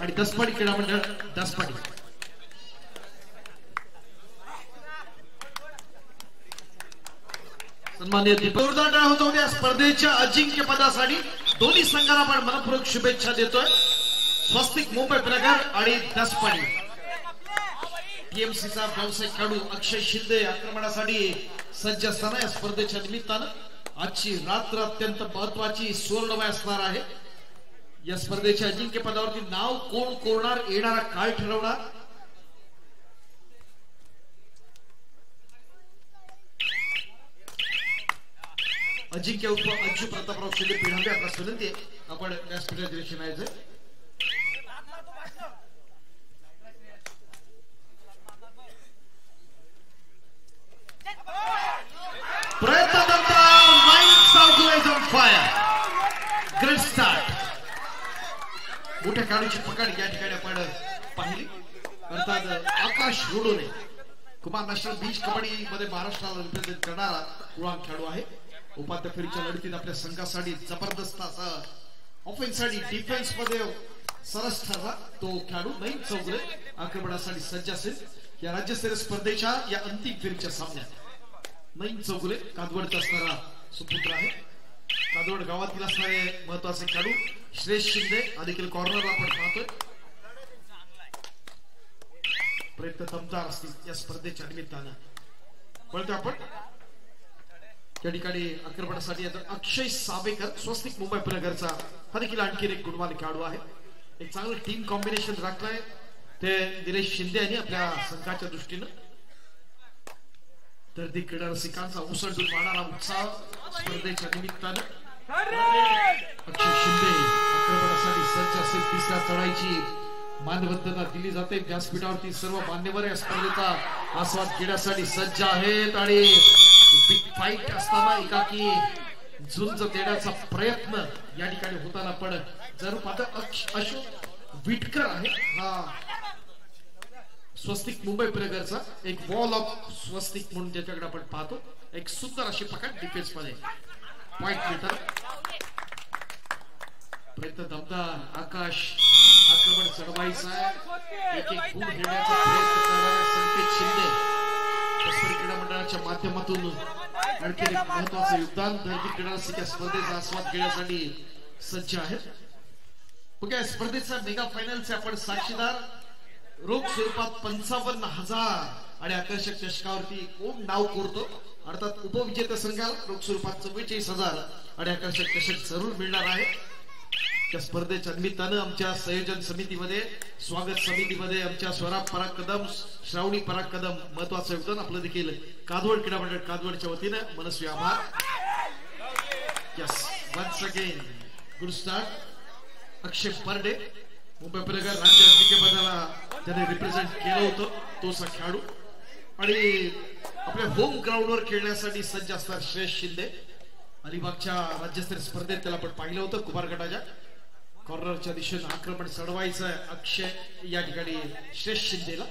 आणि दसपाडी क्रीडा मंडळ दसपाडी सन्माननीय जोरदार होतो या स्पर्धेच्या अजिंक्यपदासाठी दोन्ही संघांना आपण मनपूर्वक शुभेच्छा देतोय. स्वस्तिक मुंबई पुणेकर आणि दसपाडी टीएमसीचा व्यावसायिक खेळाडू अक्षय शिंदे आक्रमणासाठी सज्ज असताना या स्पर्धेच्या निमित्तानं आजची रात्र अत्यंत महत्वाची सुवर्णमय असणार आहे. या स्पर्धेच्या अजिंक्यपदावरती नाव कोण कोरणार, येणारा काळ ठरवणार. अजिंक्य उर्फ अंशू प्रतापराव शिंदे पिढांबे आपला विनंती आहे आपण व्यासपीठाच्या दिशेने यायचं. प्रयत्न फायर ग्रेट स्टार्ट. मोठ्या खेळाडूची पकड या ठिकाणी आपण पाहिली. अर्थात आकाश रोडोने कुमार नॅशनल बीच कबड्डी मध्ये महाराष्ट्राला रिप्रेझेंट करणारा युवा खेळाडू आहे. उपांत्य फेरीच्या लढतीत आपल्या संघासाठी जबरदस्त असा ऑफेन्ससाठी डिफेन्स मध्ये सरस ठरला तो खेळाडू नईम चौगुले आक्रमणासाठी सज्ज असेल. या राज्यस्तरीय स्पर्धेच्या या अंतिम फेरीच्या सामन्यात नईम चौगुले कादवडचा असणारा सुपुत्र आहे. कादवड गावातील असणारे महत्वाचे खेळाडू श्रेष शिंदे देखील कॉर्नरला आपण पाहतोय. प्रयत्न दमदार असतील या स्पर्धेच्या निमित्तानं. कळतो आपण त्या ठिकाणी आक्रमणासाठी अक्षय सावेकर स्वस्तिक मुंबई पुणेकरचा हा देखील आणखी एक गुणवान खेळाडू आहे. एक चांगलं टीम कॉम्बिनेशन राखलंय ते दिनेश शिंदे यांनी आपल्या संघाच्या दृष्टीनं. तर ती क्रीडा रसिकांचा उसळून वाढणारा उत्साह स्पर्धेच्या निमित्तानं. अक्षय शिंदे आक्रमणासाठी सज्ज असेल. तिसऱ्या चढाईची मानवंदना दिली जाते. व्यासपीठावरती सर्व मान्यवर या स्पर्धेचा आस्वाद घेण्यासाठी सज्ज आहेत आणि बिग फाईट असताना एकाकी झुंज देण्याचा प्रयत्न या ठिकाणी होताना पण जर पाहता अशोक विटकर आहे हा स्वस्तिक मुंबई पुणेकरचा एक वॉल ऑफ स्वस्तिक म्हणून ज्याच्याकडे आपण पाहतो. एक सुंदर अशी पकड डिफेन्स मध्ये पॉइंट मिळतात. प्रयत्न दमदार आकाश आक्रमण चढवायचं आहे. एक एक गुण घेण्याचा प्रयत्न करणारे संकेत शिंदे क्रीडा मंडळाच्या माध्यमातून आणखी एक महत्वाचं योगदान दर्दी क्रीडा स्पर्धेचा आस्वाद घेण्यासाठी सज्ज आहेत. बघा स्पर्धेचा मेगा फायनलचे आपण साक्षीदार. रोख स्वरूपात 55,000 आणि आकर्षक चषकावरती कोण नाव कोरतो. अर्थात उपविजेत्या संघाला रोख स्वरूपात 44,000 आणि आकर्षक चषक जरूर मिळणार आहे. त्या स्पर्धेच्या निमित्तानं आमच्या संयोजन समितीमध्ये स्वागत समितीमध्ये आमच्या स्वरा पराग कदम श्रावणी पराग कदम महत्वाचं योगदान आपलं देखील कादवड क्रीडा मंडळ कादवडच्या वतीनं मनस्वी आभार. Yes once again good start. Akshay Parde Mumbai Punekar राज्य अजिंक्यपदाला त्याने रिप्रेझेंट केलं होतं तोच खेळाडू आणि आपल्या होम ग्राउंडवर खेळण्यासाठी सज्ज असणार श्रेष शिंदे. अलिबागच्या राज्यस्तरीय स्पर्धेत त्याला आपण पाहिलं होतं. कुमार गटाच्या कॉर्नरच्या दिशेने आक्रमण चढवायचं आहे अक्षय या ठिकाणी श्रेष शिंदेला.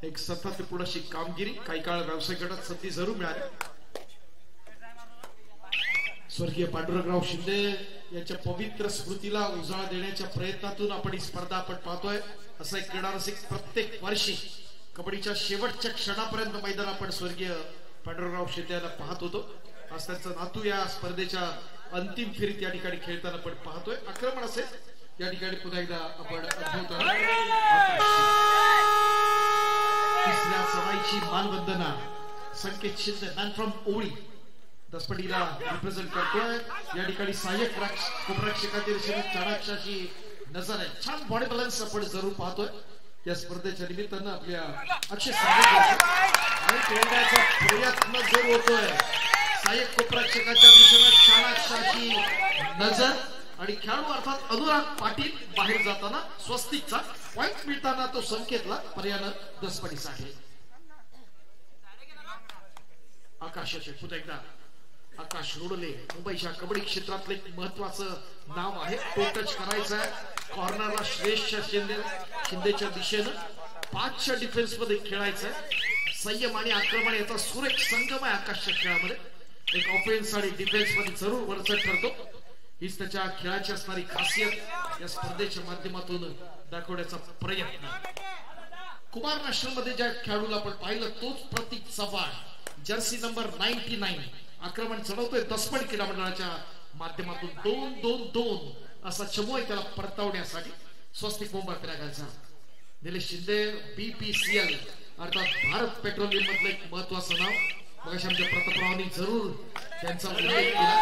एक सातत्यपूर्ण अशी कामगिरी काही काळ व्यावसायिक गटात संधी जरूर मिळाली. स्वर्गीय पांडुरंगराव शिंदे यांच्या पवित्र स्मृतीला उजाळा देण्याच्या प्रयत्नातून आपण ही स्पर्धा आपण पाहतोय. असं एक क्रीडा रसिक प्रत्येक वर्षी कबड्डीच्या शेवटच्या क्षणापर्यंत मैदान आपण स्वर्गीय पांडुरंगराव शिंदे यांना पाहत होतो. आज त्यांचा नातू या स्पर्धेच्या अंतिम फेरीत या ठिकाणी खेळताना आपण पाहतोय. आक्रमण असेल या ठिकाणी पुन्हा एकदा आपण अनुभवतोय. तिसऱ्या चढाईची मानवंदना संकेत शिंदे मॅन फ्रॉम ओळी दसपडीला रिप्रेझेंट करतोय. या ठिकाणी सहाय्यक उपरक्षकाची चाणाक्षाची नजर आहे. छान बॉडी बॅलन्स आपण जरूर पाहतोय. या स्पर्धेच्या निमित्तानं आपल्या अक्षय खेळण्याचा प्रयत्न जरूर होतोय. सहाय्यक उपरक्षकाच्या दिशेने चाणाक्षाची नजर आणि खेळाडू अर्थात अनुराग पाटील बाहेर जाताना स्वस्तिकचा पॉइंट मिळताना तो संकेतला पर्याय दसपडीचा आहे. आकाशाचे पुन्हा एकदा आकाश रोडले मुंबईच्या कबड्डी क्षेत्रातलं एक महत्वाचं नाव आहे. तो टच करायचा आहे. कॉर्नरला श्रेष्ठ शिंदेच्या दिशेनं 5च्या डिफेन्स मध्ये खेळायचं आहे. संयम आणि आक्रमण याचा सुरेख संगम आहे आकाशच्या खेळामध्ये. एक ऑफेन्स आणि डिफेन्स मध्ये जरूर वरचढ ठरतो. हीच त्याच्या खेळाची असणारी खासियत या स्पर्धेच्या माध्यमातून दाखवण्याचा प्रयत्न. कुमार नॅशनल मध्ये ज्या खेळाडूला आपण पाहिलं तोच प्रतीक चव्हाण, जर्सी नंबर 99, आक्रमण चढवतोय दसपट क्रीडा मंडळाच्या माध्यमातून. 2-2-2 असा चमू आहे त्याला परतावण्यासाठी. स्वस्तिक मुंबई फिरायचा. निलेश शिंदे, BPCL अर्थात भारत पेट्रोलियम मधलं एक महत्वाचं नाव. मग आमच्या प्रतापरावांनी जरूर त्यांचा उल्लेख केला.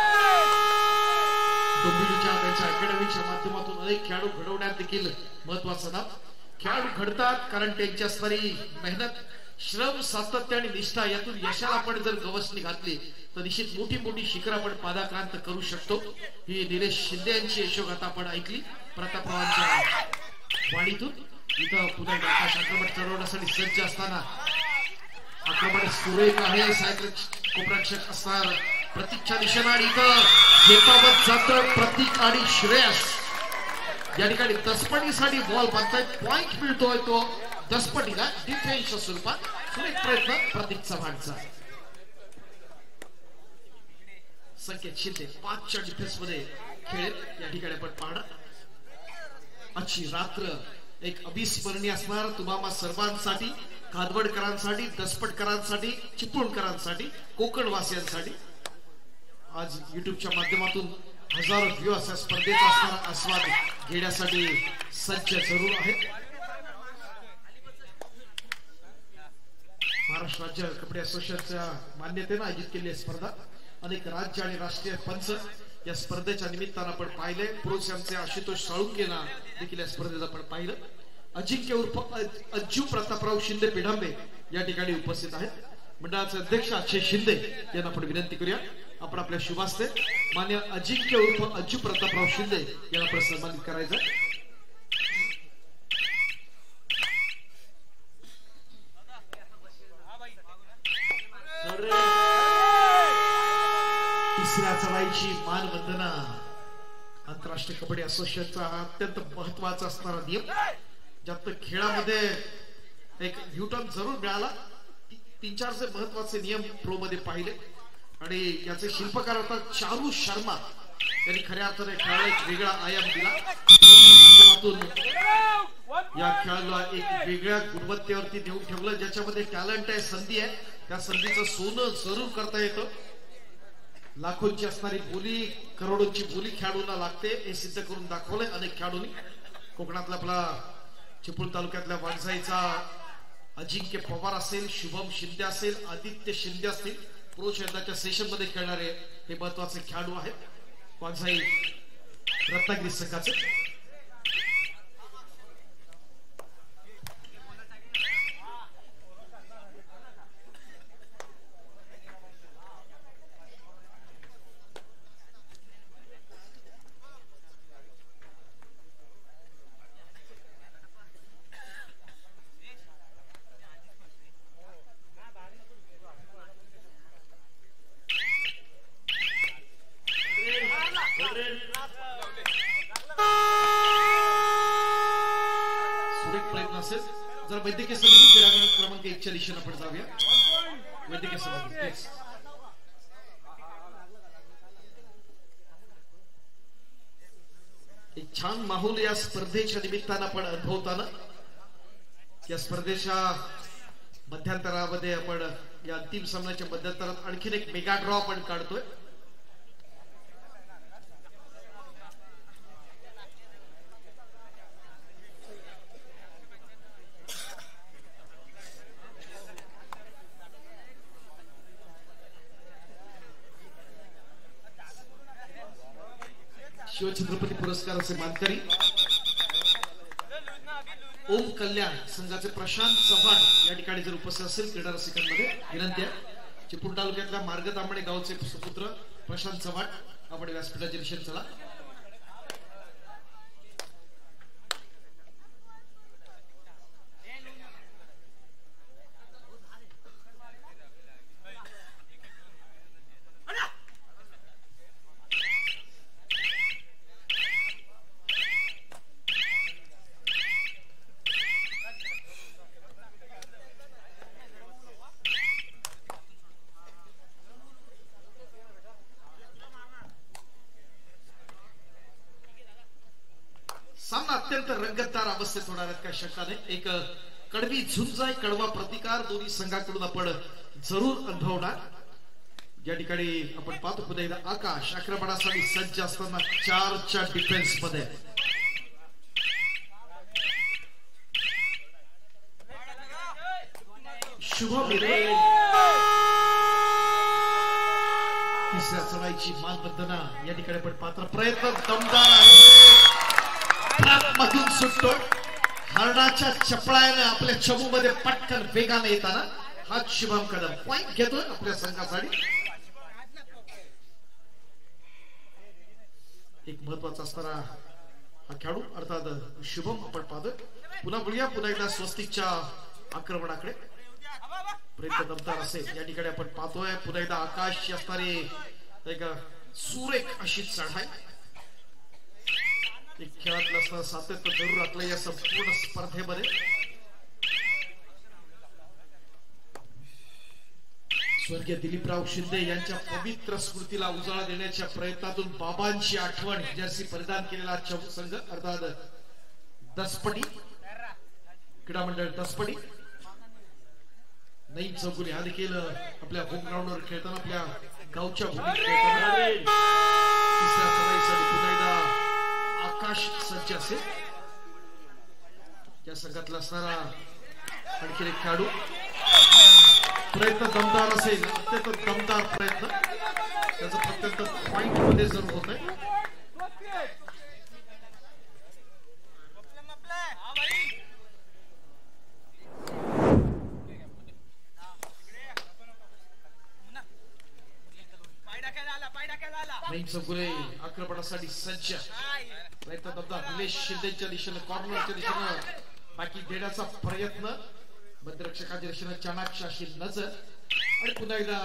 डोंबिवलीच्या त्यांच्या अकॅडमीच्या माध्यमातून अनेक खेळाडू घडवण्यात देखील महत्वाचं नाव. खेळाडू घडतात कारण त्यांची असणारी मेहनत, श्रम, सातत्य आणि निष्ठा यातून यशाला आपण जर गवसणी घातली तर निश्चित मोठी मोठी शिखर आपण पादाक्रांत करू शकतो. ही निलेश शिंदे यांची यशोगाथा आपण ऐकली प्रतापरावांच्या वाणीतून. इथं पुन्हा आकाश आक्रमण चढवण्यासाठी सज्ज असताना आक्रमण सुरेख आहे. सायकल कोपरक्षक असणार प्रतीकच्या दिशेने आणि इथं शेतावत जातं प्रतीक आणि श्रेयस. या ठिकाणी दसपटीसाठी बॉल बांधतायत. पॉइंट मिळतोय तो दसपटीला डिफेन्सच्या स्वरूपात. सुरेख प्रयत्न प्रतीक चव्हाणचा. संकेत शिंदे 5च्या डिफेन्स मध्ये खेळेल. या ठिकाणी आपण पाहणार आजची रात्र एक अविस्मरणीय असणार तुम्हा सर्वांसाठी, कादवडकरांसाठी, दसपटकरांसाठी, चिपळूणकरांसाठी, कोकणवासियांसाठी. आज युट्यूबच्या माध्यमातून हजारो व्ह्यूअर्स या स्पर्धेचा असणारा आस्वाद घेण्यासाठी सज्ज जरूर आहेत. महाराष्ट्र राज्य कबड्डी असोसिएशनच्या मान्यतेने आयोजित केलेली स्पर्धा. अनेक राज्य आणि राष्ट्रीय पंच या स्पर्धेच्या निमित्तानं आपण पाहिले. पुरुषांचे आशुतोष साळुंकेला देखील या स्पर्धेत आपण पाहिलं. अजिंक्य उर्फ अज्जू प्रतापराव शिंदे पिढांबे या ठिकाणी उपस्थित आहेत. मंडळाचे अध्यक्ष अक्षय शिंदे यांना आपण विनंती करूया आपण आपल्या शुभास्ते मान्य अजिंक्य उर्फ अज्जू प्रतापराव शिंदे यांना आपण सन्मानित करायचं. तिसऱ्या चढाईची मानवंदना. आंतरराष्ट्रीय कबड्डी असोसिएशनचा हा अत्यंत महत्वाचा असणारा नियम, ज्यात खेळामध्ये एक युटर्न जरूर मिळाला. 3-4 जे महत्वाचे नियम प्रो मध्ये पाहिले आणि याचे शिल्पकार होतात चारू शर्मा यांनी खऱ्या अर्थाने खेळाला एक वेगळा आयाम दिला. माध्यमातून या खेळाला एक वेगळ्या गुणवत्तेवरती नेऊन ठेवलं. ज्याच्यामध्ये टॅलेंट आहे, संधी आहे, त्या संधीचं सोनं जरूर करता येतं. लाखोंची असणारी बोली, करोडोंची बोली खेळाडूंना लागते हे सिद्ध करून दाखवलंय अनेक खेळाडूंनी. कोकणातला आपला चिपळूण तालुक्यातल्या वाणसाईचा अजिंक्य पवार असेल, शुभम शिंदे असेल, आदित्य शिंदे असतील, पुरुष यंदाच्या सेशन मध्ये खेळणारे हे महत्वाचे खेळाडू आहेत वाणसाई रत्नागिरी संघाचे. जर वैद्यकीय समिती क्रीडा क्रमांक 1च्या दिशेने आपण जाऊया. वैद्यकीय समिती एक छान माहोल या स्पर्धेच्या निमित्तानं आपण अनुभवताना या स्पर्धेच्या मध्यंतरामध्ये आपण या अंतिम सामन्याच्या मध्यंतरात आणखीन एक मेगा ड्रॉ आपण काढतोय. शिवछत्रपती पुरस्काराचे मानकरी ओम कल्याण संघाचे प्रशांत चव्हाण या ठिकाणी जर उपस्थित असेल क्रीडा रसिकांमध्ये विनंती आहे. चिपळूण तालुक्यातल्या मार्ग तांबडे गावचे सुपुत्र प्रशांत चव्हाण आपण व्यासपीठाच्या दिशेने चला. अत्यंत रंगतदार अवस्थेत होणार आहेत काय शंका नाही. एक कडवी झुंज आहे, कडवा प्रतिकार दोन्ही संघाकडून आपण जरूर अनुभवणार. या ठिकाणी आपण पाहतो पुन्हा एकदा आकाश आक्रमणासाठी सज्ज असताना 4च्या डिफेन्स मध्ये. शुभम तिसऱ्या चढाईची मानवंदना या ठिकाणी आपण पात्र प्रयत्न दमदार आहे, मधून सुटतो. हरणाच्या चपळाने आपल्या चमू मध्ये पटकन वेगाने येताना हा शुभम कदम पॉइंट घेतोय आपल्या संघासाठी. एक महत्वाचा असणारा हा खेळाडू अर्थात शुभम आपण पाहतोय. पुन्हा बोलूया पुन्हा एकदा स्वस्तिकच्या आक्रमणाकडे. प्रयत्न दमदार असेल या ठिकाणी आपण पाहतोय. पुन्हा एकदा आकाश असणारी एक सुरेख अशी चढाई. एक खेळातलं असणारं सातत्य जरूर राखलं या संपूर्ण स्पर्धेमध्ये. स्वर्गीय दिलीपराव शिंदे यांच्या पवित्र स्मृतीला उजाळा देण्याच्या प्रयत्नातून बाबांची आठवण जर्सी परिधान केलेला चमू संघ अर्थात दसपडी क्रीडा मंडळ दसपडी. नईम चौगुले हा देखील आपल्या होम ग्राउंडवर खेळताना आपल्या गावच्या भूमीत खेळताना. तिसऱ्या चढाईसाठी पुन्हा एकदा आकाश सज्ज असेल. या संघातला असणारा आणखी एक खेळाडू. प्रयत्न दमदार असेल, अत्यंत दमदार प्रयत्न. त्याचं अत्यंत पॉइंट मध्ये जरूर होत आहे. आक्रमणासाठी सज्ज. प्रयत्न दमदार. निलेश शिंदेच्या दिशेने कॉर्नरच्या दिशेने बाकी देण्याचा प्रयत्न. मध्यरक्षकाच्या दिशेने चाणाक्ष अशी नजर आणि पुन्हा एकदा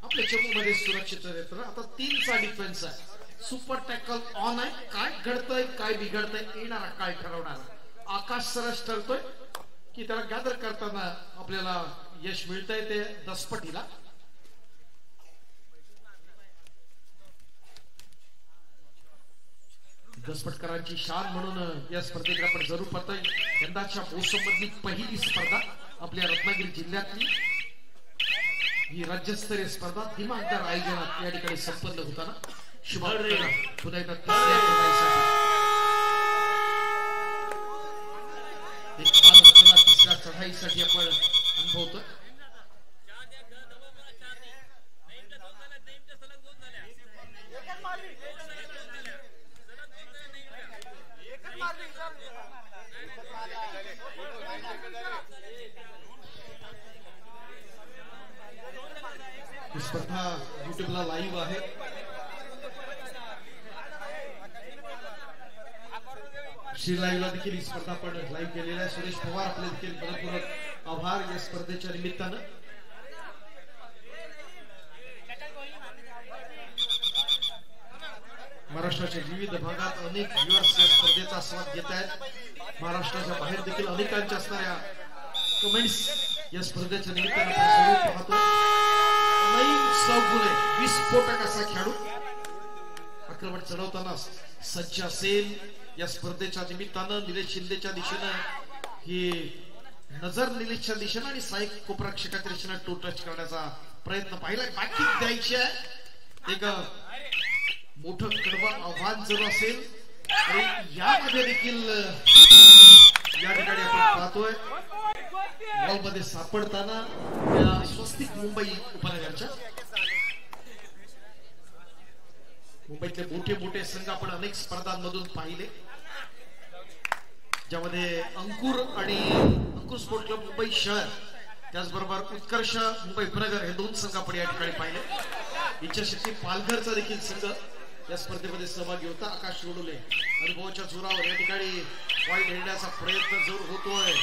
आपल्या चमू मध्ये सुरक्षित. आता 3चा डिफेन्स आहे. सुपर टॅकल ऑन आहे. काय घडतंय काय बिघडतंय येणारा काय ठरवणार. आकाश सरस ठरतोय की त्याला गॅदर करताना आपल्याला यश मिळतंय ते दसपटीला. दसपटकरांची शान म्हणून या स्पर्धेकडे आपण जरूर पाहतोय. यंदाच्या मोसममधली पहिली स्पर्धा आपल्या रत्नागिरी जिल्ह्यातली ही राज्यस्तरीय स्पर्धा दिमागदार आयोजनात या ठिकाणी संपन्न होताना शुभारंभ पुन्हा एकदा तिसऱ्या चढाईसाठी आपण अनुभवतोय. स्पर्धा युट्यूबला लाईव्ह आहे. श्री लाईव्हला देखील ही स्पर्धा आपण लाईव्ह केलेली आहे. सुरेश पवार आपले देखील मनपूर्वक आभार या स्पर्धेच्या निमित्तानं. महाराष्ट्राच्या विविध भागात अनेक व्ह्युअर्स या स्पर्धेचा स्वाद घेत आहेत. महाराष्ट्राच्या बाहेर देखील अनेकांच्या असणाऱ्या कमेंट्स या स्पर्धेच्या निमित्तानं आपण पाहतो. विस्फोटक असा खेळाडू आक्रमण चढवताना सज्ज असेल या स्पर्धेच्या निमित्तानं. निलेश शिंदेच्या दिशेनं ही नजर निलेशच्या दिशेनं आणि सहाय्यक कोपरक्षकाच्या दिशेनं टू टच करण्याचा प्रयत्न पाहिला. बाकी द्यायची आहे. एक मोठं कडवं आव्हान जर असेल आणि यामध्ये देखील या ठिकाणी आपण पाहतोय बॉलमध्ये सापडताना या स्वस्तिक मुंबई उपनगरच्या. मुंबईतले मोठे मोठे संघ आपण अनेक स्पर्धांमधून पाहिले ज्यामध्ये अंकुर स्पोर्ट क्लब मुंबई शहर त्याचबरोबर उत्कर्ष मुंबई उपनगर हे 2 संघ आपण या ठिकाणी पाहिले. इच्छाशक्ती पालघरचा देखील संघ या स्पर्धेमध्ये सहभागी होता. आकाश रोडोले अनुभवाच्या जोरावर या ठिकाणी पॉइंट घेण्याचा प्रयत्न जरूर होतोय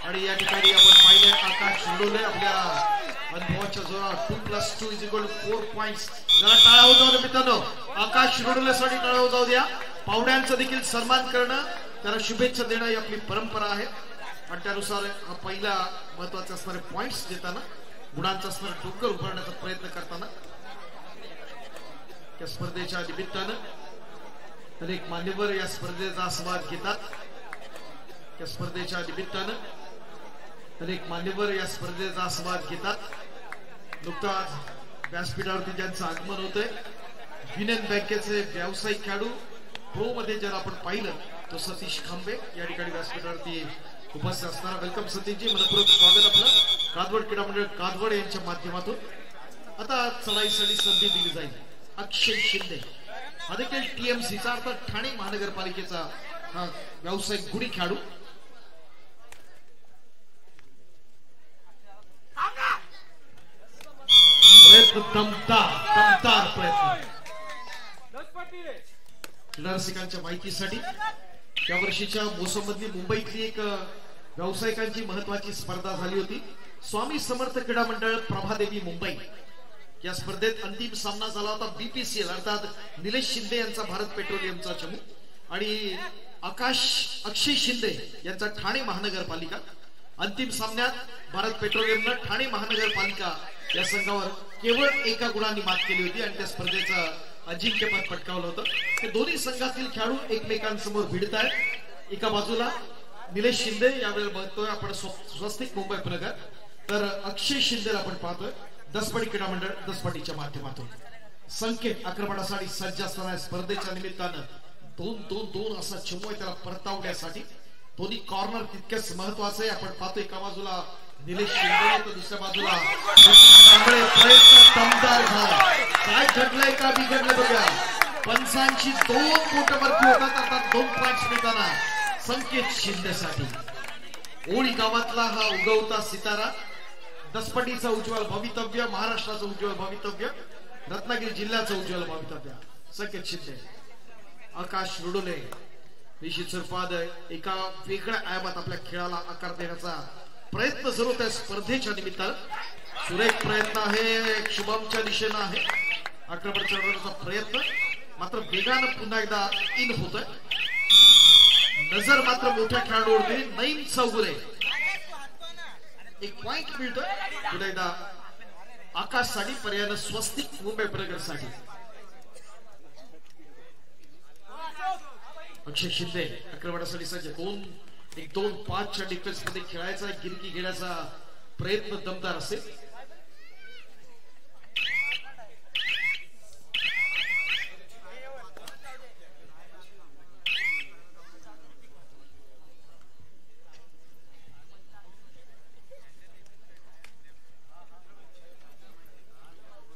आणि या ठिकाणी आपण पाहिले आकाश रोडोले आपल्या अनुभवाच्या जोरावर 2+2 = 4 पॉइंट्स. जरा टाळ्या होऊ मित्रांनो. आकाश रोडोलेसाठी टाळ्या होऊ द्या. पाहुण्यांचा देखील सन्मान करणं त्याला शुभेच्छा देणं ही आपली परंपरा आहे आणि त्यानुसार हा पहिला महत्वाचा असणारे पॉइंट्स देताना गुणांचा असणारा डोंगर उभारण्याचा प्रयत्न करताना त्या स्पर्धेच्या निमित्तानं अनेक मान्यवर या स्पर्धेचा आस्वाद घेतात. या स्पर्धेच्या निमित्तानं अनेक मान्यवर या स्पर्धेचा आस्वाद घेतात. नुकताच व्यासपीठावरती ज्यांचं आगमन होतंय युनियन बँकेचे व्यावसायिक खेळाडू प्रो मध्ये जर आपण पाहिलं तो सतीश खांबे या ठिकाणी व्यासपीठावरती उपस्थित असणार. वेलकम सतीशजी, मनपूर्वक स्वागत आपलं कादवड क्रीडा मंडळ कादवड यांच्या माध्यमातून. आता चढाईसाठी संधी दिली जाईल. अक्षय शिंदे हा देखील टीएमसीचा अर्थात ठाणे महानगरपालिकेचा हा व्यावसायिक गुणी खेळाडू. प्रयत्न दमदार प्रयत्न. क्रीडा रसिकांच्या माहितीसाठी या वर्षीच्या मोसममधली मुंबईतली एक व्यावसायिकांची महत्वाची स्पर्धा झाली होती. स्वामी समर्थ क्रीडा मंडळ प्रभादेवी मुंबई या स्पर्धेत अंतिम सामना झाला होता. बीपीसीएल अर्थात निलेश शिंदे यांचा भारत पेट्रोलियमचा चमू आणि अक्षय शिंदे यांचा ठाणे महानगरपालिका. अंतिम सामन्यात भारत पेट्रोलियमनं ठाणे महानगरपालिका या संघावर केवळ एका गुणांनी मात केली होती आणि त्या स्पर्धेचं अजिंक्यपद पटकावलं होतं. हे दोन्ही संघातील खेळाडू एकमेकांसमोर भिडत आहेत. एका बाजूला निलेश शिंदे यावेळेला बघतोय आपण स्वस्तिक मुंबई प्रनगर, तर अक्षय शिंदेला आपण पाहतोय दसपडी क्रीडा मंडळ दसपडीच्या माध्यमातून. संकेत आक्रमणासाठी सज्ज असणाऱ्या स्पर्धेच्या निमित्तानं 2-2-2 असा चमू आहे त्याला परतावण्यासाठी. दोन्ही कॉर्नर तितकेच महत्वाचं आहे. आपण पाहतोय एका बाजूला निलेश शिंदे तर दुसऱ्या बाजूला प्रयत्न दमदार झाला. काय घडलंय का बिघडलं बघा. पंचांची 2 बोटं वरती होतात. आता 2 पॉइंट्स मिळताना संकेत शिंदेसाठी. ओळी गावातला हा उगवता सितारा, दसपटीचं उज्ज्वल भवितव्य, महाराष्ट्राचं उज्ज्वल भवितव्य, रत्नागिरी जिल्ह्याचं उज्ज्वल भवितव्य संकेत शिंदे. आकाश रुडोले निश्चित स्वरूपात एका वेगळ्या आयामात आपल्या खेळाला आकार देण्याचा प्रयत्न सुरू होता स्पर्धेच्या निमित्तानं. सुरेख प्रयत्न आहे, शुभमच्या दिशेनं आहे आक्रमण चढवण्याचा प्रयत्न, मात्र वेगानं पुन्हा एकदा इन होतोय. नजर मात्र मोठ्या खेळाडूवरती. नईम चौगुले एक पॉइंट मिळतोय पुन्हा एकदा आकाशसाठी, पर्यायानं स्वस्तिक मुंबई प्रनगरसाठी. अक्षय शिंदे आक्रमणासाठी सज्ज. 2-5च्या डिफेन्स मध्ये खेळायचा, गिरकी घेण्याचा प्रयत्न दमदार असेल.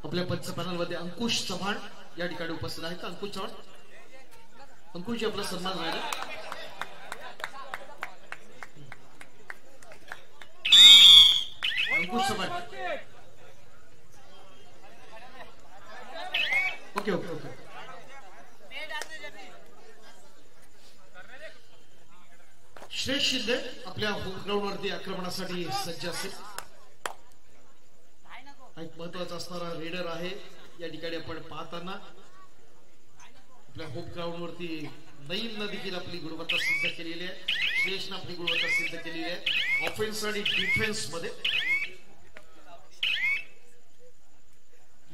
आपल्या पंच पॅनल मध्ये अंकुश चव्हाण या ठिकाणी उपस्थित आहेत. अंकुश चव्हाण, अंकुश आपला सन्मान राहिला. अंकुश चव्हाण ओके ओके ओके. श्रेष्ठ शिंदे आपल्या होम ग्राउंड वरती आक्रमणासाठी सज्ज असेल. एक महत्वाचा असणारा रेडर आहे या ठिकाणी आपण पाहताना. आपल्या होम ग्राउंड वरती नईमनं देखील आपली गुणवत्ता सिद्ध केलेली आहे. श्रेष्ठनं आपली गुणवत्ता सिद्ध केलेली आहे ऑफेन्स आणि डिफेन्स मध्ये.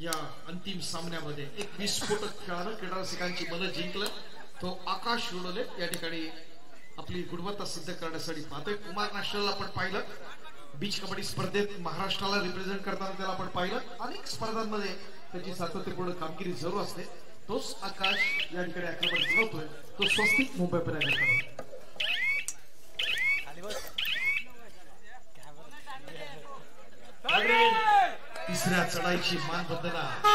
या अंतिम सामन्यामध्ये एक विस्फोटक खेळानं क्रीडा रसिकांची मनं जिंकलं. तो आकाश रुडोले या ठिकाणी आपली गुणवत्ता सिद्ध करण्यासाठी पाहतोय. कुमार नाश्ताला आपण पाहिलं बीच कबड्डी स्पर्धेत महाराष्ट्राला रिप्रेझेंट करताना त्याला आपण पाहिलं. अनेक स्पर्धांमध्ये त्याची सातत्यपूर्ण कामगिरी जरूर असते. तोच आकाश या ठिकाणी आक्रमण चालवतोय. तो स्वस्तिक मुंबई प्रनगर. तिसऱ्या चढाईची मानवंदना.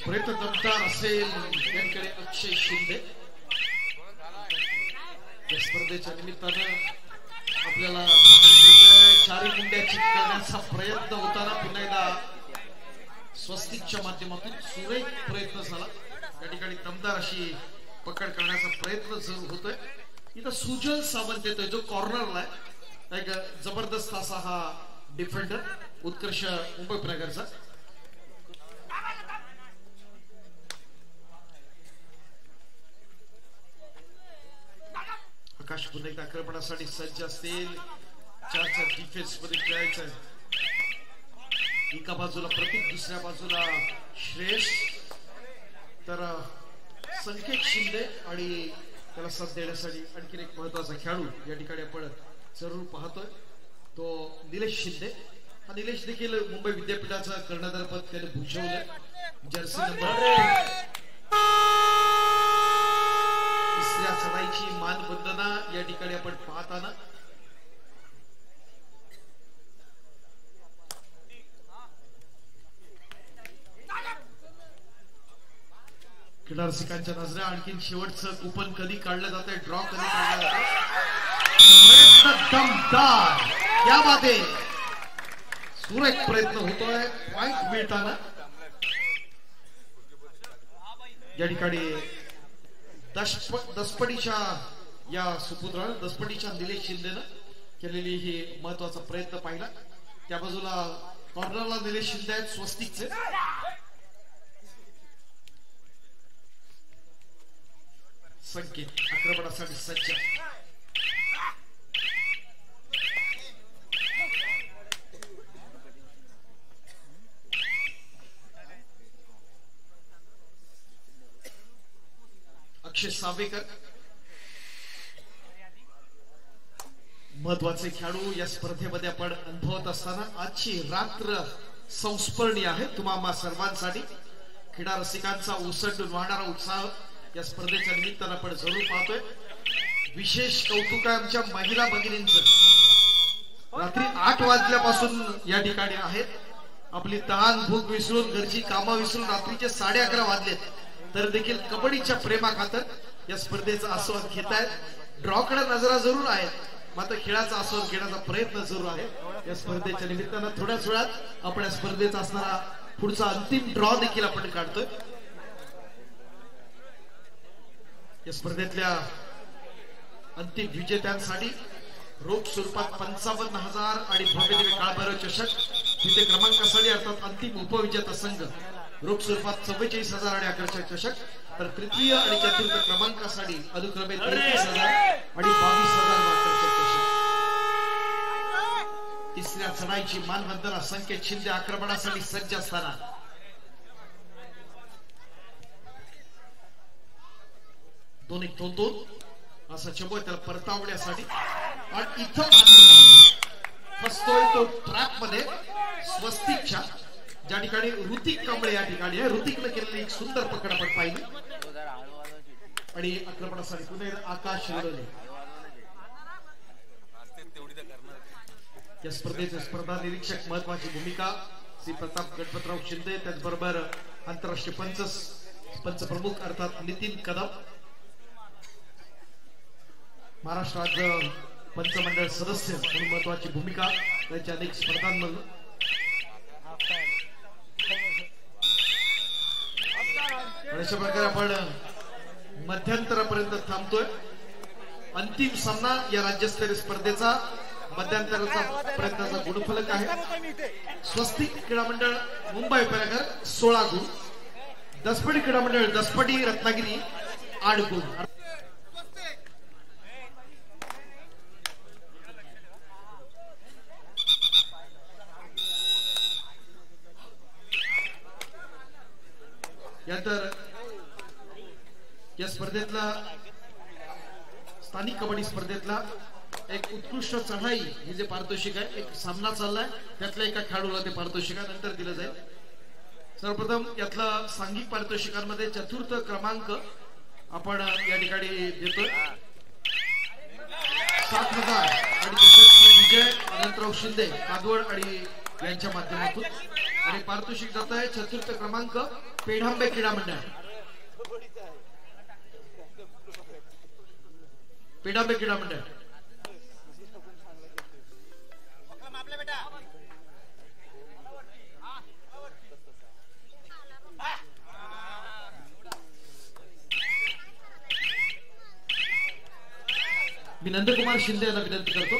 प्रयत्न दमदार असेल यांकडे अक्षय शिंदे. या स्पर्धेच्या निमित्तानं आपल्याला चारी मुंड्याची करण्याचा प्रयत्न होताना पुन्हा एकदा स्वस्तिकच्या माध्यमातून सुरेख प्रयत्न झाला. या ठिकाणी दमदार अशी पकड करण्याचा प्रयत्न जरूर होतोय. इथं सुजल सावंत येतोय जो कॉर्नरला आहे. एक जबरदस्त असा हा डिफेंडर उत्कर्ष मुंबई प्रनगरचा. आकाश पुन्हा एकदा आक्रमणासाठी सज्ज असतील. 4 डिफेन्स मध्ये खेळायचं. एका बाजूला प्रतीक, दुसऱ्या बाजूला श्रेयस. तर संकेत शिंदे आणि त्याला साथ देण्यासाठी आणखी एक महत्वाचा खेळाडू या ठिकाणी आपण जरूर पाहतोय, तो निलेश शिंदे. हा निलेश देखील मुंबई विद्यापीठाचा कर्णधार पद त्याने भूषवलंय. जर्सी नंबर 3 चढाईची मानवंदना या ठिकाणी आपण पाहताना क्रीडा रसिकांच्या नजरा आणखीन शेवटचं कुपन कधी काढलं जातंय, ड्रॉ कधी काढलं जातंय. दमदार यामध्ये सुरेख प्रयत्न होतोय पॉइंट मिळताना. या ठिकाणी दसपडीच्या या सुपुत्रानं दसपडीच्या निलेश शिंदेनं केलेली ही महत्वाचा प्रयत्न पाहिला. त्या बाजूला कॉर्नरला निलेश शिंदे आहेत स्वस्तिकचे. संकेत आक्रमणासाठी सज्ज. अक्षय सावेकर महत्वाचे खेळाडू या स्पर्धेमध्ये आपण अनुभवत असताना आजची रात्र संस्मरणीय आहे तुम्हा सर्वांसाठी. क्रीडा रसिकांचा ओसंडून वाहणारा उत्साह या स्पर्धेच्या निमित्तानं आपण जरूर पाहतोय. विशेष कौतुक आहे आमच्या महिला भगिनींचं. रात्री 8 वाजल्यापासून या ठिकाणी आहेत. आपली तहान भूक विसरून, घरची कामं विसरून रात्रीचे 11:30 वाजलेत तर देखील कबड्डीच्या प्रेमाखातर या स्पर्धेचा आस्वाद घेत आहेत. ड्रॉकडे नजरा जरूर आहेत, मात्र खेळाचा आस्वाद घेण्याचा प्रयत्न जरूर आहे. या स्पर्धेच्या निमित्तानं थोड्याच वेळात आपण या स्पर्धेचा असणारा पुढचा अंतिम ड्रॉ देखील आपण काढतोय. या स्पर्धेतल्या अंतिम विजेत्यांसाठी रोख स्वरूपात 55,000 आणि भव्य दिव्य काळभैरव चषक, तिथे क्रमांकासाठी अर्थात अंतिम उपविजेता संघ रोख स्वरूपात 44,000 आणि आकर्षक चषक, तर तृतीय आणि चतुर्थ क्रमांकासाठी अनुक्रमे 33,000 आणि 22,000 आकर्षक चषक. तिसऱ्या चढाईची मानवंदना संकेत शिंदे आक्रमणासाठी सज्ज असताना दोन एक दोन असा चंबू त्याला परतावण्यासाठी. आणि इथं फसतोय तो ट्रॅप मध्ये स्वस्तिकच्या, ज्या ठिकाणी ऋतिक कांबळे या ठिकाणी आहे. ऋतिकने केलेली एक सुंदर पकड आपण पाहिली. आणि आक्रमणासाठी पुन्हा आकाश शिरोले. या स्पर्धेचे स्पर्धा निरीक्षक महत्वाची भूमिका श्री प्रताप गणपतराव शिंदे, त्याचबरोबर आंतरराष्ट्रीय पंच प्रमुख अर्थात नितीन कदम, महाराष्ट्र राज्य पंचमंडळ सदस्य म्हणून महत्वाची भूमिका त्यांच्या अनेक स्पर्धांमधून. अशा प्रकारे आपण मध्यंतरापर्यंत थांबतोय. अंतिम सामना या राज्यस्तरीय स्पर्धेचा मध्यंतराचा प्रयत्नाचा गुणफलक आहे. स्वस्तिक क्रीडा मंडळ मुंबई उपनगर 16 गुण, दसपडी क्रीडा मंडळ दसपडी रत्नागिरी 8 गुण. यानंतर या स्पर्धेतला स्थानिक कबड्डी स्पर्धेतला एक उत्कृष्ट चढाई हे जे पारितोषिक आहे, एक सामना चाललाय त्यातल्या एका खेळाडूला ते पारितोषिक नंतर दिलं जाईल. सर्वप्रथम यातला सांघिक पारितोषिकांमध्ये 4th क्रमांक आपण या ठिकाणी देतोय. 7,000 आणि विजय अनंतराव शिंदे कादवड आणि यांच्या माध्यमातून. आणि पारितोषिक जात आहे 4th क्रमांक पेढांबे क्रीडा मंडळ. पेढांबे क्रीडा मंडळ मी नंदकुमार शिंदे यांना विनंती करतो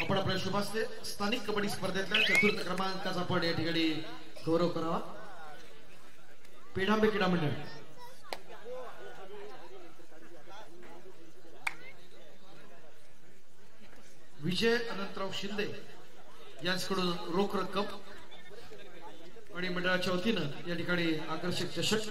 आपण आपल्या शुभास्ते स्थानिक कबड्डी स्पर्धेतल्या 4th क्रमांकाचा आपण या ठिकाणी गौरव करावा. पेढांबे क्रीडा मंडळ विजय अनंतराव शिंदे यांच्याकडून रोख रक्कम आणि मंडळाच्या वतीनं या ठिकाणी आकर्षक चषक.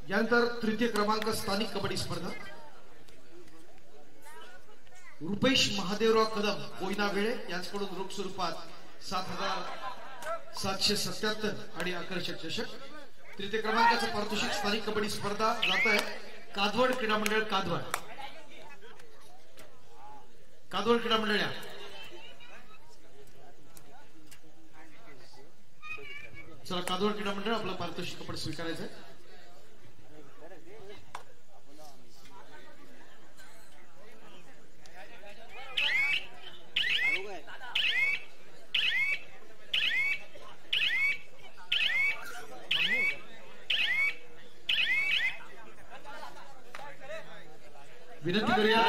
यानंतर तृतीय क्रमांक स्थानिक कबड्डी स्पर्धा. रुपेश महादेवराव कदम कोयना वेळे यांच्याकडून रोख स्वरूपात 7,777 आणि आकर्षक चषक. तृतीय क्रमांकाचं पारितोषिक स्थानिक कबड्डी स्पर्धा जात आहे कादवड क्रीडा मंडळ कादवड. कादवड क्रीडा मंडळ चला कादवड क्रीडा मंडळ आपलं पारितोषिक आपण स्वीकारायचं आहे. विनंती करूया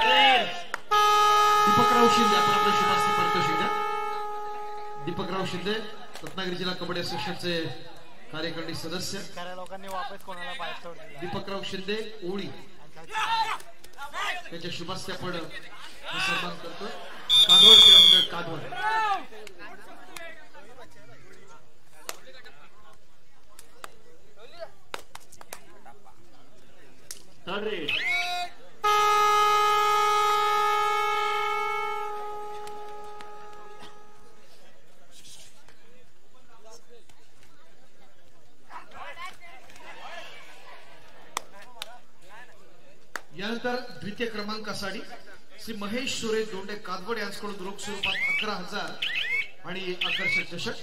दीपकराव शिंदे आपण आपलं शुभास्ती पारितोषिक द्या. दीपकराव शिंदे रत्नागिरी जिल्हा कबड्डी असोसिएशनचे कार्यकारिणी सदस्य. दीपकराव शिंदे ओळी त्यांच्या शुभास्ती आपण सन्मान करतो. कादवड क्रीडा मंडळ कादवड. यानंतर द्वितीय क्रमांकासाठी श्री महेश सुरेश दोंडे कादवड यांच्याकडून रोख स्वरूपात 11,000 आणि आकर्षक चषक.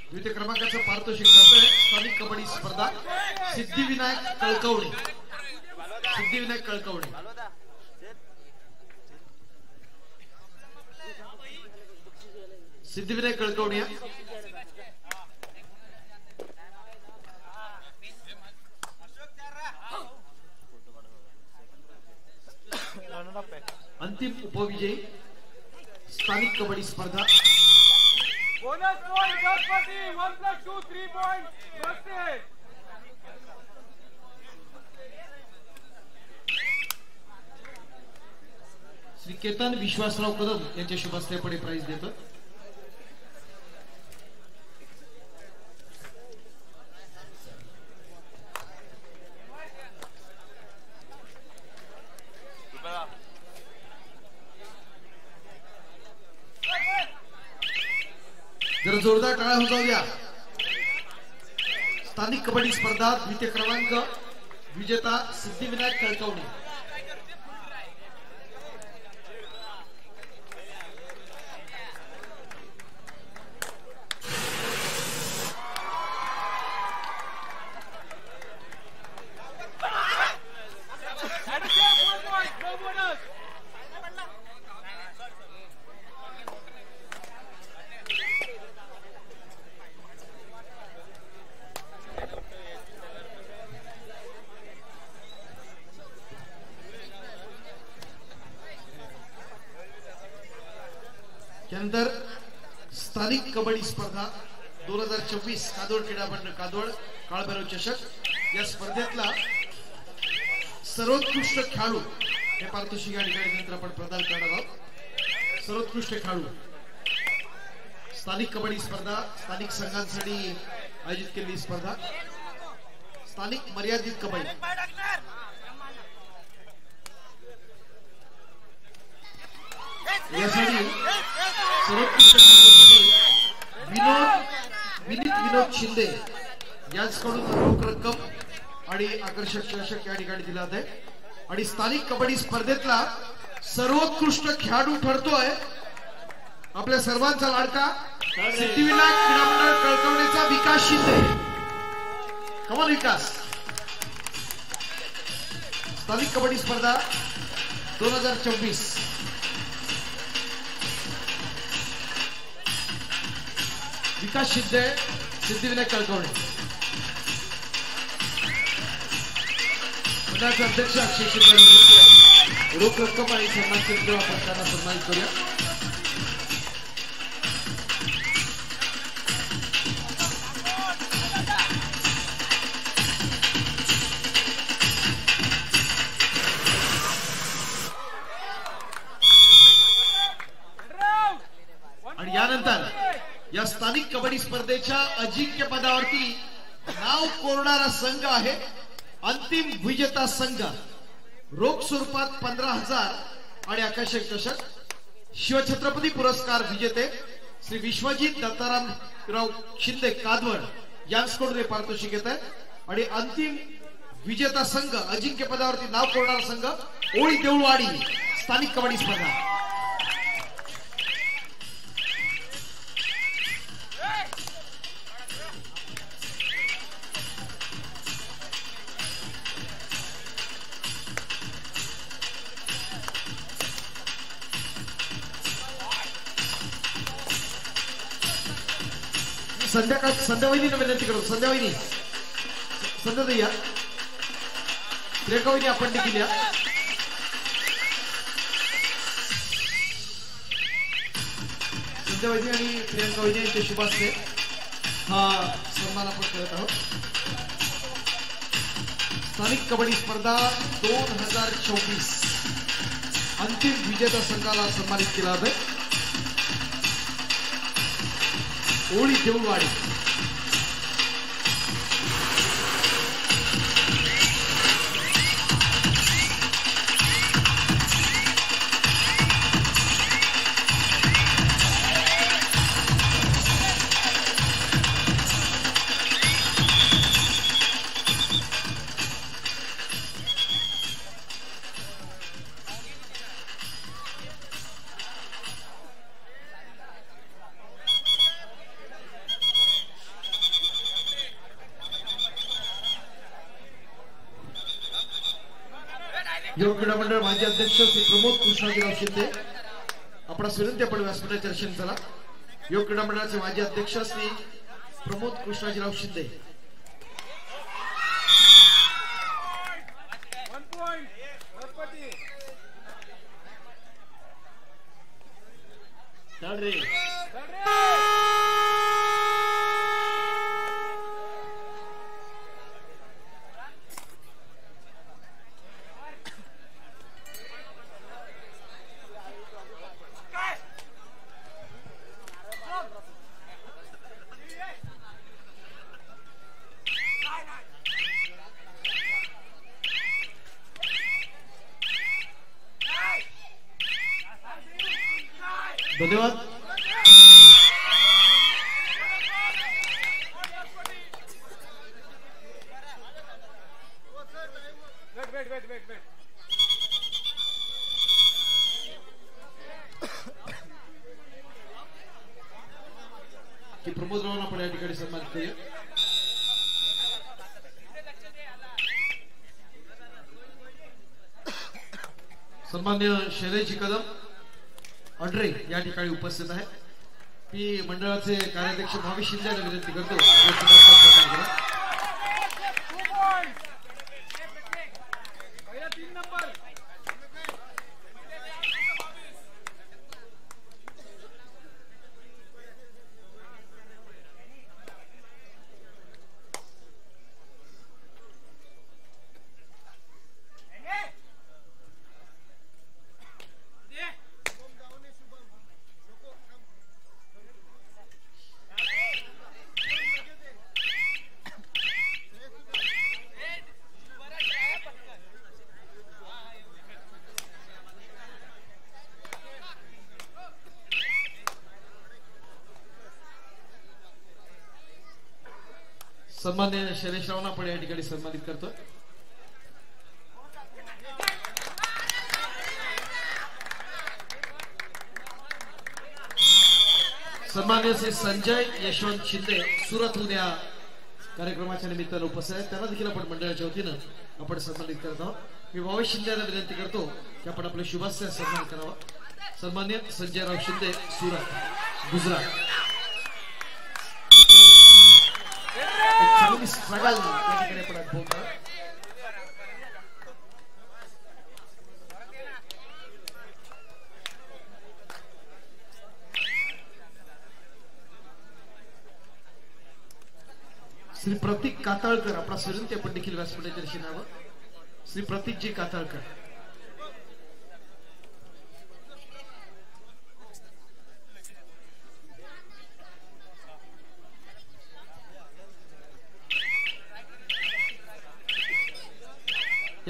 द्वितीय क्रमांकाचं पारितोषिक जातोय स्थानिक कबड्डी स्पर्धा सिद्धिविनायक कळकवणे. सिद्धिविनायक कळकवणे. सिद्धिविनायक कळकवणे. अंतिम उपविजयी स्थानिक कबड्डी स्पर्धा. श्री केतन विश्वासराव कदम यांच्या शुभास्ते आपण प्राइज देतो. जरा जोरदार टाळ्या होऊ द्या. स्थानिक कबड्डी स्पर्धा द्वितीय क्रमांक विजेता सिद्धिविनायक कळकवणे. त्यानंतर स्थानिक कबड्डी स्पर्धा 2024 कादवड क्रीडा मंडळ कादवड काळभैरव चषक. या स्पर्धेतला सर्वोत्कृष्ट खेळाडू हे पारितोषिक या ठिकाणी नंतर आपण प्रदान करणार आहोत. सर्वोत्कृष्ट खेळाडू स्थानिक कबड्डी स्पर्धा स्थानिक संघांसाठी आयोजित केलेली स्पर्धा स्थानिक मर्यादित कबड्डी. यासाठी सर्वोत्कृष्ट विनोद शिंदे यांच्याकडून रोख रक्कम आणि आकर्षक चषक या ठिकाणी दिला आहे. आणि स्थानिक कबड्डी स्पर्धेतला सर्वोत्कृष्ट खेळाडू ठरतोय आपल्या सर्वांचा लाडका सिद्धिविनायक क्रीडा मंडळ कळकवणेचा विकास शिंदे. कमाल विकास. स्थानिक कबड्डी स्पर्धा 2024 विकास शिंदे सिद्धिविनायक कळकवणे. मंडळाचे अध्यक्ष अक्षय शिंदे रोख रक्कम आणि सन्मान चिन्ह आपण त्यांना सन्मानित करूया. त्यानंतर या स्थानिक कबड्डी स्पर्धेच्या अजिंक्य पदावरती नाव कोरणारा संघ आहे अंतिम विजेता संघ रोख स्वरूपात 15,000 आणि आकर्षक चषक शिवछत्रपती पुरस्कार विजेते श्री विश्वजित दत्तारामराव शिंदे कादवड यांच्याकडून पारितोषिक येत आहे आणि अंतिम विजेता संघ अजिंक्य पदावरती नाव कोरणारा संघ ओळी देऊळवाडी स्थानिक कबड्डी स्पर्धा संध्यावहिनी विनंती करू संध्यावहिनी संध्याताई या प्रियंकावहिनी आपण देखील या संध्यावहिनी आणि प्रियंकावहिनी यांचे शुभास्ते हा सन्मान आपण करत आहोत स्थानिक कबड्डी स्पर्धा 2024 अंतिम विजेता संघाला सन्मानित केला आहे ओळी देऊळवाडी योग क्रीडा मंडळ माजी अध्यक्ष श्री प्रमोद कृष्णाजीराव शिंदे आपणास विनंती आपण व्यासपीठाचे दर्शन करा योग क्रीडा मंडळाचे माजी अध्यक्ष श्री प्रमोद कृष्णाजीराव शिंदे धन्यवाद की प्रमोदरावांना आपण या ठिकाणी सन्मानित करूया सन्मान्य शैलेशजी कदम अड्रे या ठिकाणी उपस्थित आहे मी मंडळाचे कार्याध्यक्ष भावी शिंदे यांना विनंती करतो सन्मान्य शैलेशरावांना आपण या ठिकाणी सन्मानित करतो सन्मान्य श्री संजय यशवंत शिंदे सुरतहून या कार्यक्रमाच्या निमित्ताने उपस्थित आहेत त्यांना देखील आपण मंडळाच्या वतीनं आपण सन्मानित करत आहोत मी भावी शिंदे यांना विनंती करतो की आपण आपल्या शुभास्ते सन्मान करावा सन्मान्य संजयराव शिंदे सुरत गुजरात स्ट्रगल या ठिकाणी आपण अनुभवतो श्री प्रतीक काताळकर आपला विनंती आपण देखील व्यासपीठाच्या दर्शनावर श्री प्रतीकजी काताळकर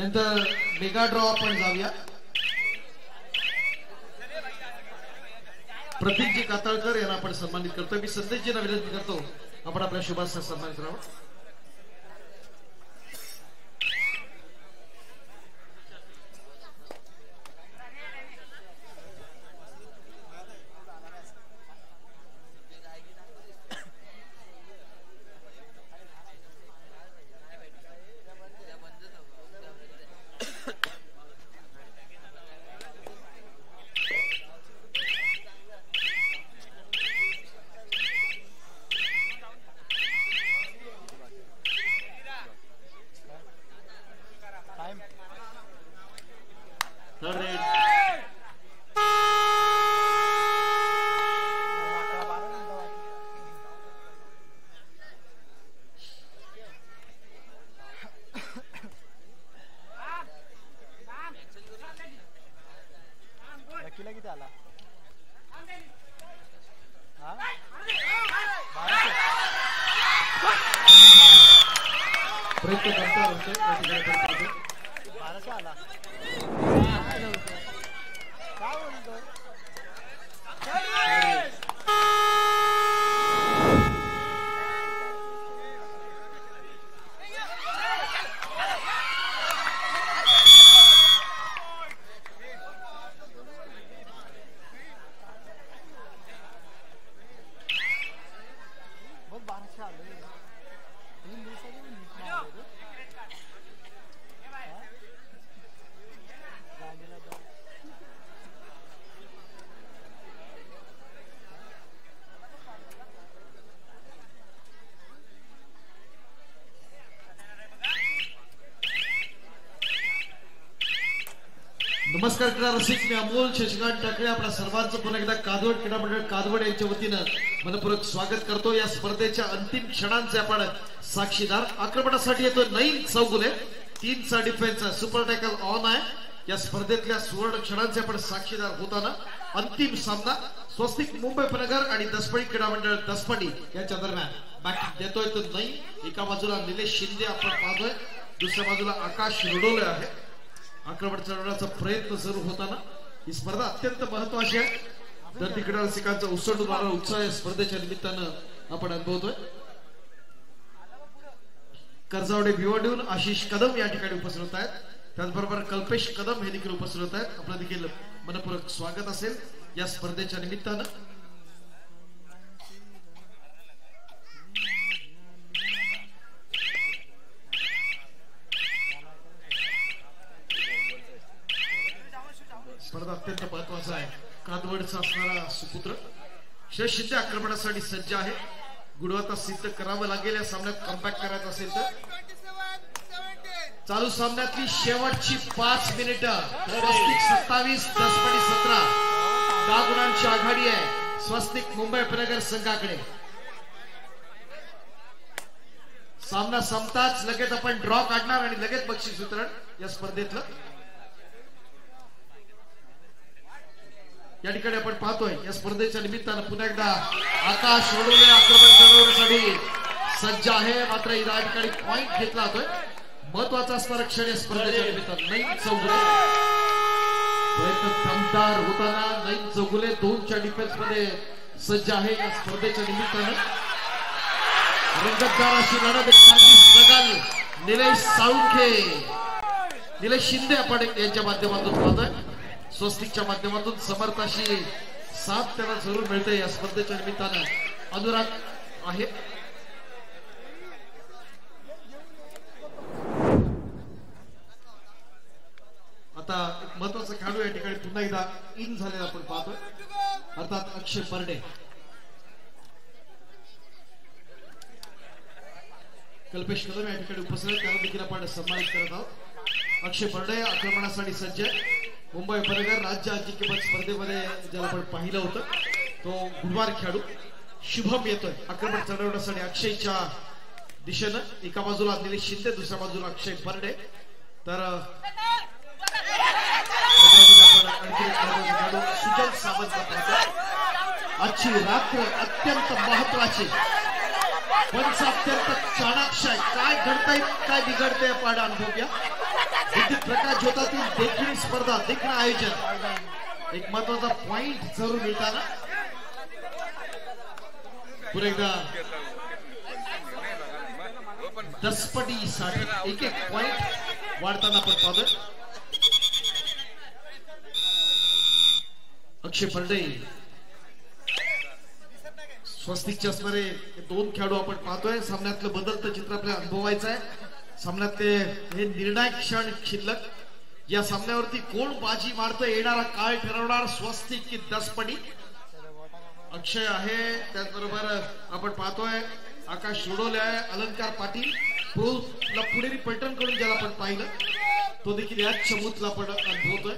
त्यानंतर मेगा ड्रॉ आपण जाऊया. प्रतीकजी कातळकर यांना आपण सन्मानित करतो. मी संदेशजींना विनंती करतो आपण आपल्या शुभास सन्मानित करावं. नमस्कार क्रीडा रसिक, मी अमोल शशिकांत टाकळे आपल्या सर्वांचं पुन्हा एकदा कादवड क्रीडा मंडळ कादवड यांच्या वतीनं मनपूर्वक स्वागत करतो. या स्पर्धेच्या अंतिम क्षणांचे आपण साक्षीदार. आक्रमणासाठी येतो नईम चौगुले, 3चा डिफेन्स सुपर टॅकल ऑन आहे. या स्पर्धेतल्या सुवर्ण क्षणांचे आपण साक्षीदार होताना अंतिम सामना स्वस्तिक मुंबई उपनगर आणि दसपडी क्रीडा मंडळ दसपडी यांच्या दरम्यान बॅटिंग देतोय तो नईम. एका बाजूला निलेश शिंदे आपण पाहतोय, दुसऱ्या बाजूला आकाश रोडोले आहे. आक्रमण चढवण्याचा प्रयत्न सुरू होताना ही स्पर्धा अत्यंत महत्वाची आहे. तर क्रीडा रसिकांचा उसळून मारणारा उत्साह या स्पर्धेच्या निमित्तानं आपण अनुभवतोय. कर्जावडे भिवंडीहून आशिष कदम या ठिकाणी उपस्थित आहेत. त्याचबरोबर कल्पेश कदम हे देखील उपस्थित आहेत. आपलं देखील मनपूर्वक स्वागत असेल या स्पर्धेच्या निमित्तानं. स्पर्धा अत्यंत महत्वाचा आहे. कादवडचा असणारा सुपुत्र श्रेष्ठ शिंदे आक्रमणासाठी सज्ज आहे. गुणवत्ता सिद्ध करावं लागेल या सामन्यात कमबॅक करायचं असेल तर. चालू सामन्यातली शेवटची 5 मिनिटं. 27 दसपडी 17 10 गुणांची आघाडी आहे स्वस्तिक मुंबई उपनगर संघाकडे. सामना संपताच लगेच आपण ड्रॉ काढणार आणि लगेच बक्षीस वितरण या स्पर्धेतलं. या ठिकाणी आपण पाहतोय या स्पर्धेच्या निमित्तानं पुन्हा एकदा आकाश रोडोले आक्रमण करण्यासाठी सज्ज आहे. मात्र या ठिकाणी पॉइंट घेतला जातोय. महत्वाचा असणारा क्षण या स्पर्धेच्या निमित्तानं. नईम चौगुले प्रयत्न दमदार होताना नईम चौगुले 2च्या डिफेन्स मध्ये सज्ज आहे या स्पर्धेच्या निमित्तानं. रंगतदार अशी लढत स्ट्रगल निलेश साळुंखे, निलेश शिंदे आपण यांच्या माध्यमातून पाहतोय. स्वस्तिकच्या माध्यमातून समर्थाशी साथ त्यांना जरूर मिळते या स्पर्धेच्या निमित्तानं. अनुराग आहे. आता महत्वाचा खेळाडू या ठिकाणी पुन्हा एकदा इन झालेला आपण पाहतोय, अर्थात अक्षय परडे. कल्पेश कदम या ठिकाणी उपस्थित, त्याला देखील आपण सन्मानित करत आहोत. अक्षय परडे आक्रमणासाठी सज्ज. मुंबई उपनगर राज्य अजिंक्यपद स्पर्धेमध्ये ज्याला आपण पाहिलं होतं तो गुरुवार खेळाडू शुभम येतोय आक्रमण चढवण्यासाठी अक्षयच्या दिशेनं. एका बाजूला निलेश शिंदे, दुसऱ्या बाजूला अक्षय परडे. तर सुजल सावंत. आजची रात्र अत्यंत महत्वाची, पंच अत्यंत चाणाक्ष आहे. काय घडतंय काय बिघडतंय आपण अनुभव घ्या. विद्युत प्रकाश ज्योतातील देखील स्पर्धा देखील आयोजन एक महत्वाचा पॉइंट जरूर मिळताना पुन्हा एकदा दसपटीसाठी एक एक पॉइंट वाढताना आपण पाहतोय. अक्षय परडे स्वस्तिकचे असणारे दोन खेळाडू आपण पाहतोय. सामन्यातलं बदलतं चित्र आपल्याला अनुभवायचं आहे. सामन्यातले हे निर्णायक क्षण शिल्लक. या सामन्यावरती कोण बाजी मारतं येणारा काळ ठरवणार स्वस्तिक की दसपटी. अक्षय आहे त्याचबरोबर आपण पाहतोय आकाश सोडवले आहे. अलंकार पाटील प्रोला पुणेरी पलटण कडून ज्याला आपण पाहिलं तो देखील याच चमूतला आपण अनुभवतोय.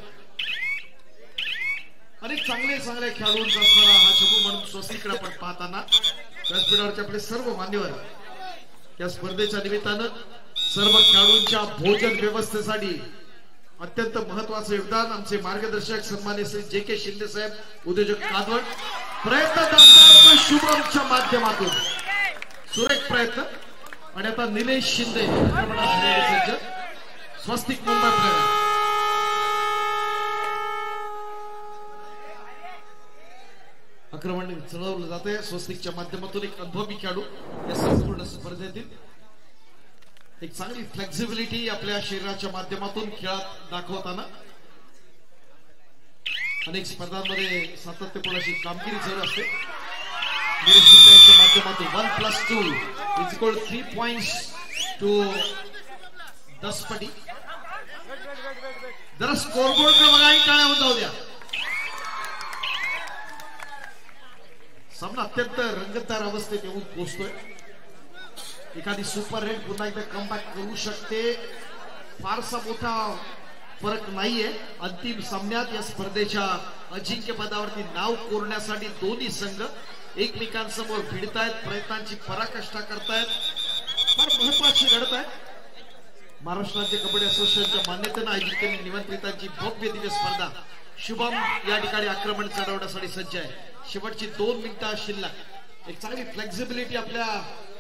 अनेक चांगले चांगले खेळाडूंचा असणारा हा चमू म्हणून स्वस्तिकडे आपण पाहताना व्यासपीठावरचे आपले सर्व मान्यवर या स्पर्धेच्या निमित्तानं सर्व खेळाडूंच्या भोजन व्यवस्थेसाठी अत्यंत महत्वाचं योगदान आमचे मार्गदर्शक सन्माननीय श्री जे.के. शिंदे साहेब उद्योजक कादवड प्रयत्न करतात शुभमच्या माध्यमातून सुरेख प्रयत्न. आणि आता निलेश शिंदे स्वस्तिक मुंबई प्रेरणा आक्रमण चढवलं जाते. स्वस्तिकच्या माध्यमातून एक अनुभवी खेळाडू या संपूर्ण स्पर्धेतील एक चांगली फ्लेक्झिबिलिटी आपल्या शरीराच्या माध्यमातून खेळात दाखवताना अनेक स्पर्धांमध्ये सातत्यपूर्ण अशी कामगिरी चालू असते. माध्यमातून 1+2 = 3 points टू दसपटी. जरा स्कोरबोर्ड बघा आणि टाळ्या जाऊ द्या. सामना अत्यंत रंगतदार अवस्थेत येऊन पोहोचतोय. एखादी सुपर रेड पुन्हा एकदा कमबॅक करू शकते. फारसा मोठा फरक नाहीये. अंतिम सामन्यात या स्पर्धेच्या अजिंक्यपदावरती नाव कोरण्यासाठी दोन्ही संघ एकमेकांसमोर भिडतायत. प्रयत्नांची पराकाष्ठा करतायत. फार महत्वाची लढत आहे. महाराष्ट्र राज्य कबड्डी असोसिएशनच्या मान्यतेनं आयोजित केलेली निमंत्रितांची भव्य दिव्य स्पर्धा. शुभम या ठिकाणी आक्रमण चढवण्यासाठी सज्ज आहे. शेवटची 2 मिनिटं शिल्लक. एक चांगली फ्लेक्झिबिलिटी आपल्या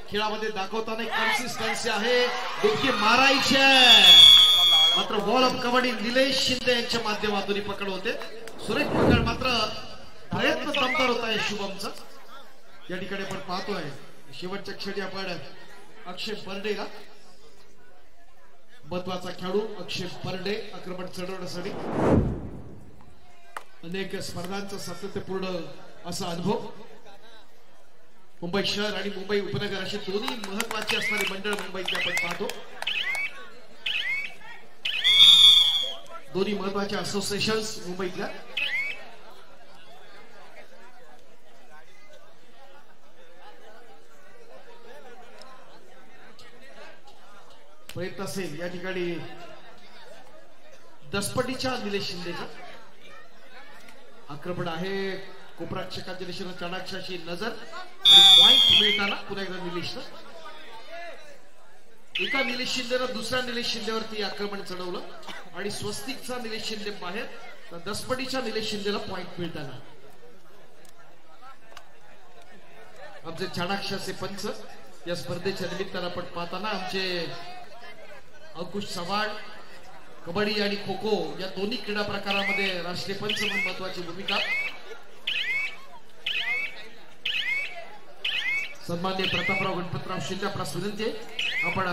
खेळामध्ये दाखवताना एक कन्सिस्टन्सी आहे. डुबकी मारायची मात्र वॉल ऑफ कबड्डी निलेश शिंदे यांच्या माध्यमातून पकड होते. सुरेख पकड मात्र प्रयत्न दमदार होत आहे शुभमचा. या ठिकाणी आपण पाहतोय शेवटच्या क्षणी आपण अक्षय परडेला महत्वाचा खेळाडू अक्षय परडे आक्रमण चढवण्यासाठी अनेक स्पर्धांचा सातत्यपूर्ण असा अनुभव. मुंबई शहर आणि मुंबई उपनगर अशी दोन्ही महत्वाची असणारी मंडळ मुंबईतले आपण पाहतो. दोन्ही महत्वाच्या असोसिएशन्स मुंबईतल्या. प्रयत्न असेल या ठिकाणी दसपटीच्या निलेश शिंदेचा. आक्रमण आहे कोपराक्षकांच्या दिशेनं चाणाक्षाची नजर आणि पॉइंट मिळताना पुन्हा एकदा निलेशनं एका निलेश शिंदेनं दुसऱ्या निलेश शिंदेवरती आक्रमण चढवलं आणि स्वस्तिकचा निलेश शिंदे बाहेर तर दसपटीच्या निलेश शिंदेला पॉइंट मिळताना आमचे चाणाक्षाचे पंच या स्पर्धेच्या निमित्तानं आपण पाहताना आमचे अंकुश चव्हाण कबड्डी आणि खो खो या दोन्ही क्रीडा प्रकारामध्ये राष्ट्रीय पंच म्हणून महत्वाची भूमिका. सन्माननीय प्रतापराव गणपतराव शिंदे आपणास विनंती आहे आपण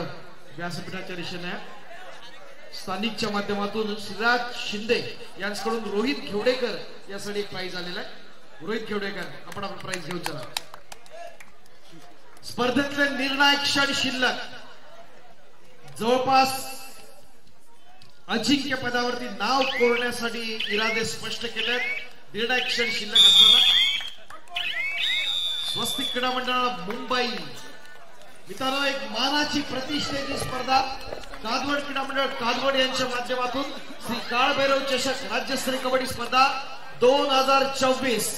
व्यासपीठाच्या दिशेने स्थानिकच्या माध्यमातून श्रीराज शिंदे यांच्याकडून रोहित घेवडेकर यासाठी एक प्राइज आलेला आहे. रोहित घेवडेकर आपण आपला प्राइज घेऊन चला. स्पर्धेतले निर्णायक क्षण शिल्लक. जवळपास अजिंक्य पदावरती नाव कोरण्यासाठी इरादे स्पष्ट केले. निर्णायक क्षण शिल्लक असताना स्वस्तिक क्रीडा मंडळाला मुंबई मित्रांनो एक मानाची प्रतिष्ठेची स्पर्धा कादवड क्रीडा मंडळ कादवड यांच्या माध्यमातून श्री काळभैरव चषक राज्यस्तरीय कबड्डी स्पर्धा 2024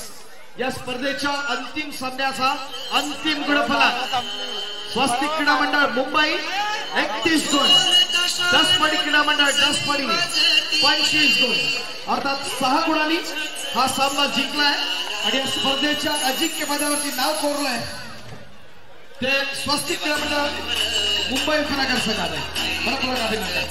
या स्पर्धेच्या अंतिम सामन्याचा अंतिम गुणफलक स्वस्तिक क्रीडा मंडळ मुंबई 31 गुण, दसपडी क्रीडा मंडळ दसपडी 25 गुण अर्थात 6 गुणांनी हा सामना जिंकलाय आणि या स्पर्धेच्या अजिंक्य पदावरती नाव कोरलंय ते स्वस्तिक क्रीडा मंडळ मुंबई उपनगर संघाने. भरपूर अभिनंदन.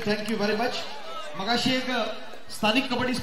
Thank you very much. मगाशी एक स्थानिक कबड्डी